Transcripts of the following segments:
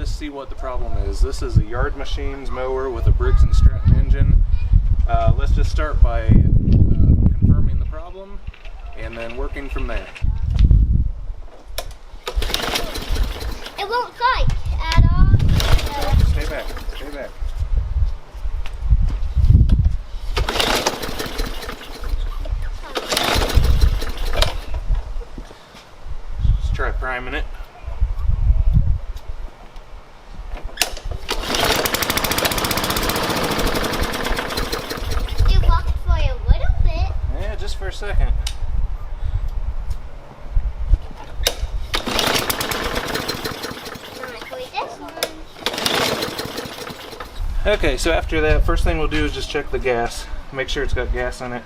just see what the problem is. This is a Yard Machines mower with a Briggs and Stratton engine. Let's just start by confirming the problem and then working from there. It won't fight at all. Stay back, stay back. Let's try priming it. It walked for a little bit. Yeah, just for a second. Okay, so after that, first thing we'll do is just check the gas. Make sure it's got gas in it.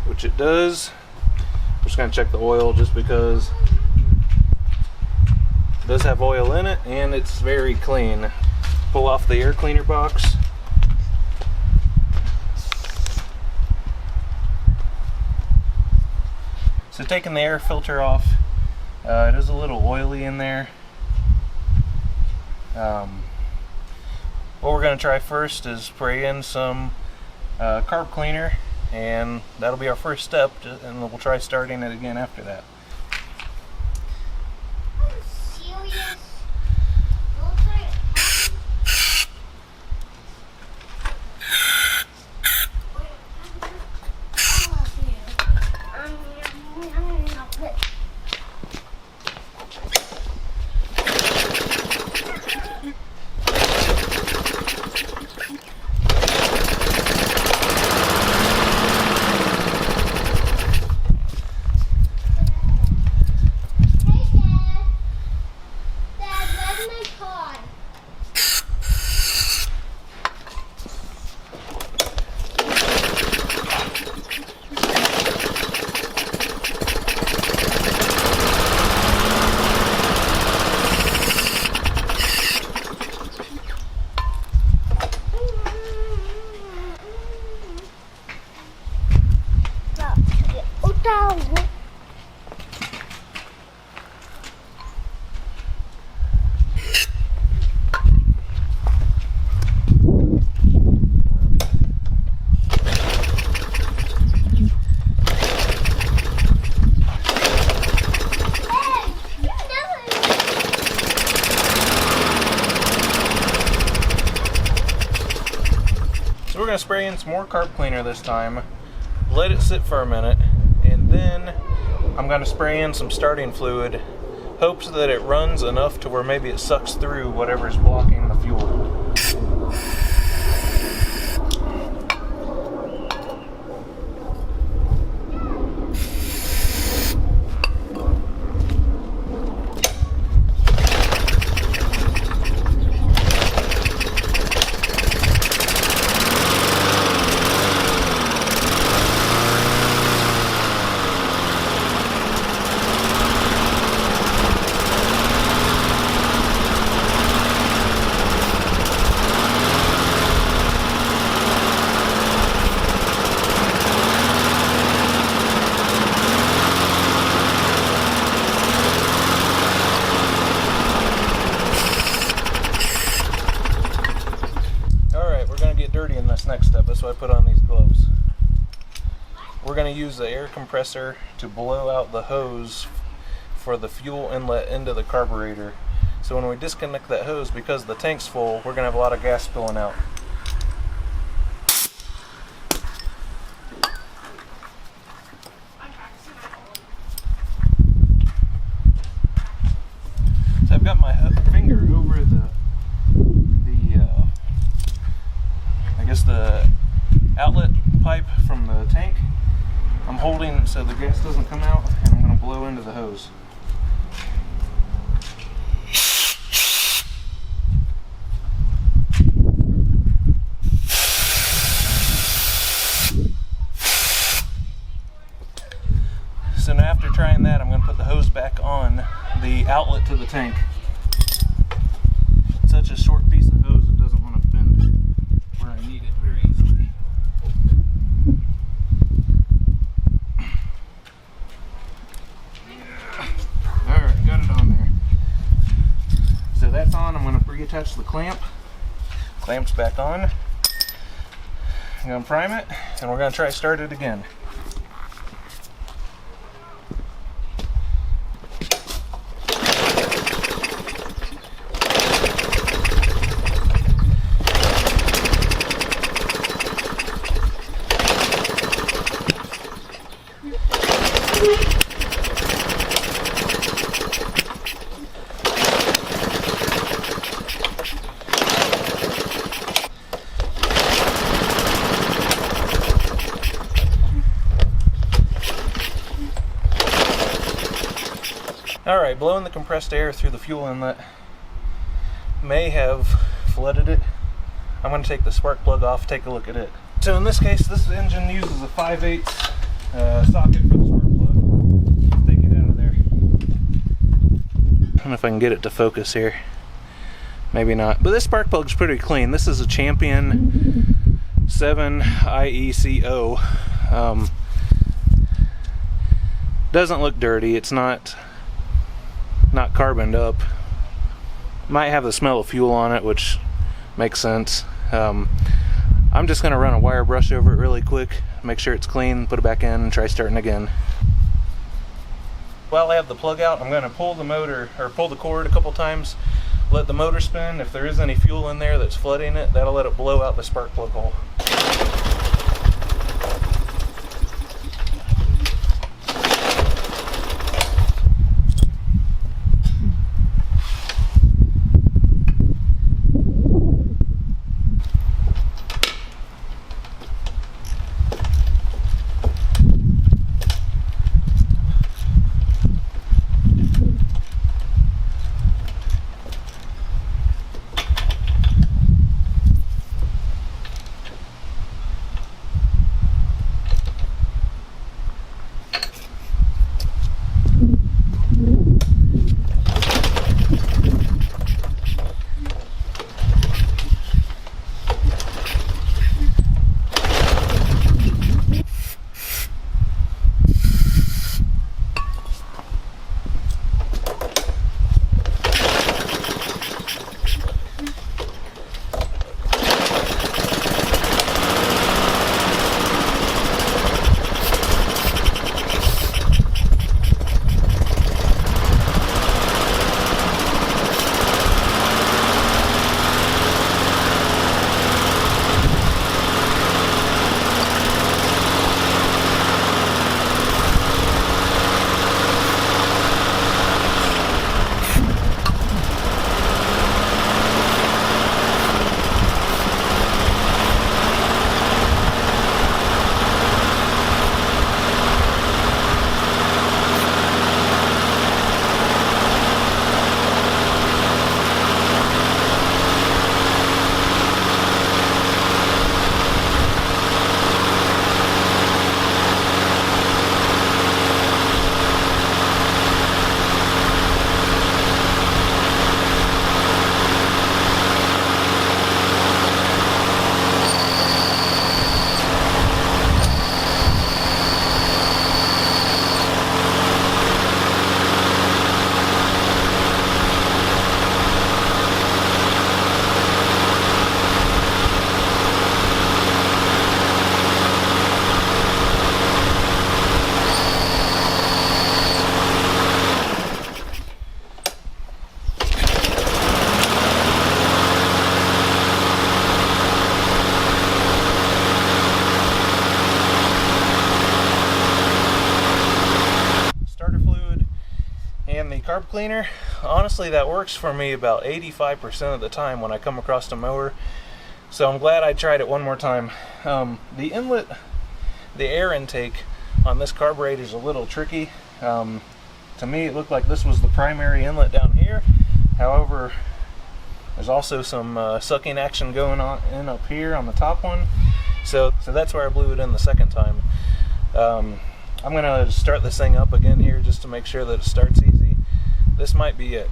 Which it does. We're just going to check the oil just because it does have oil in it and it's very clean. Pull off the air cleaner box. So taking the air filter off, it is a little oily in there. What we're going to try first is spray in some carb cleaner, and that'll be our first step, and we'll try starting it again after that. Are you serious? We're going to spray in some more carb cleaner this time, let it sit for a minute, and then I'm going to spray in some starting fluid, hopes that it runs enough to where maybe it sucks through whatever's blocking the fuel. Dirty in this next step, that's why I put on these gloves. We're going to use the air compressor to blow out the hose for the fuel inlet into the carburetor. So when we disconnect that hose, because the tank's full, we're going to have a lot of gas spilling out. So I've got my finger over the outlet pipe from the tank. I'm holding so the gas doesn't come out, and I'm going to blow into the hose. So now after trying that, I'm going to put the hose back on the outlet to the tank. It's such a short piece of hose, it doesn't want to bend where I need it very easily. Alright, got it on. reattach the clamp. Clamp's back on. I'm going to prime it, and we're going to try to start it again. Alright, blowing the compressed air through the fuel inlet may have flooded it. I'm going to take the spark plug off, take a look at it. So in this case, this engine uses a 5/8 socket for the spark plug. Let's take it out of there. I don't know if I can get it to focus here. Maybe not. But this spark plug's pretty clean. This is a Champion 7 IECO. Doesn't look dirty. It's not carboned up. Might have the smell of fuel on it, which makes sense. I'm just going to run a wire brush over it really quick, make sure it's clean, put it back in, and try starting again. While I have the plug out, I'm going to pull the motor, or pull the cord a couple times, let the motor spin. If there is any fuel in there that's flooding it, that'll let it blow out the spark plug hole. Carb cleaner, honestly that works for me about 85% of the time when I come across a mower, so I'm glad I tried it one more time. The inlet, the air intake on this carburetor is a little tricky. To me it looked like this was the primary inlet down here. However, there's also some sucking action going on up here on the top one, so that's where I blew it in the second time. I'm gonna start this thing up again here just to make sure that it starts easy. This might be it.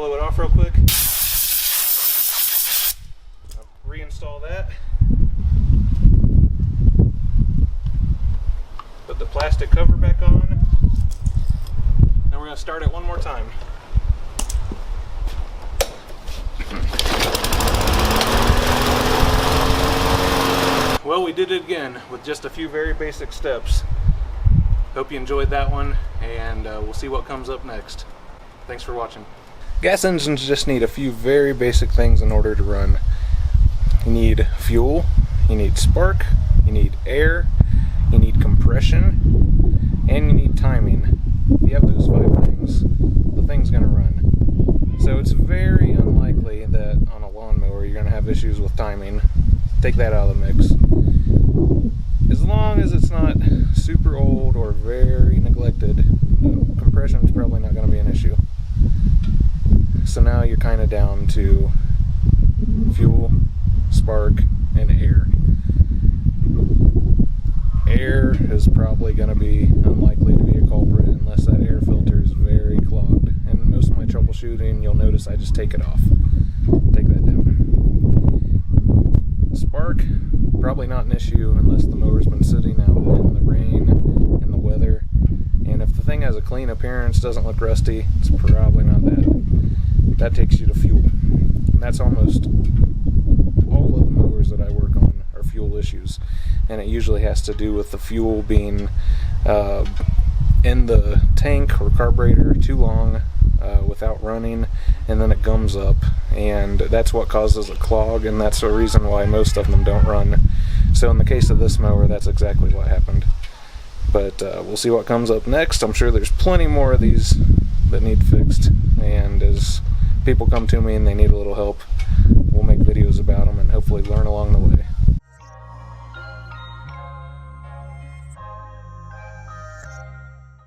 blow it off real quick. I'll reinstall that. Put the plastic cover back on. Then we're going to start it one more time. Well, we did it again with just a few very basic steps. Hope you enjoyed that one, and we'll see what comes up next. Thanks for watching. Gas engines just need a few very basic things in order to run. You need fuel, you need spark, you need air, you need compression, and you need timing. If you have those 5 things, the thing's going to run. So it's very unlikely that on a lawnmower you're going to have issues with timing. Take that out of the mix. As long as it's not super old or very neglected, compression is probably not going to be an issue. So now you're kind of down to fuel, spark, and air. Air is probably going to be unlikely to be a culprit unless that air filter is very clogged. And most of my troubleshooting, you'll notice I just take it off. Take that down. Spark, probably not an issue unless the mower's been sitting out in the rain and the weather. And if the thing has a clean appearance, doesn't look rusty, it's probably not that. That takes you to fuel. And that's almost all of the mowers that I work on are fuel issues. And it usually has to do with the fuel being in the tank or carburetor too long without running, and then it gums up, and that's what causes a clog, and that's the reason why most of them don't run. So in the case of this mower, that's exactly what happened. But we'll see what comes up next. I'm sure there's plenty more of these that need fixed, and as people come to me and they need a little help, we'll make videos about them and hopefully learn along the way.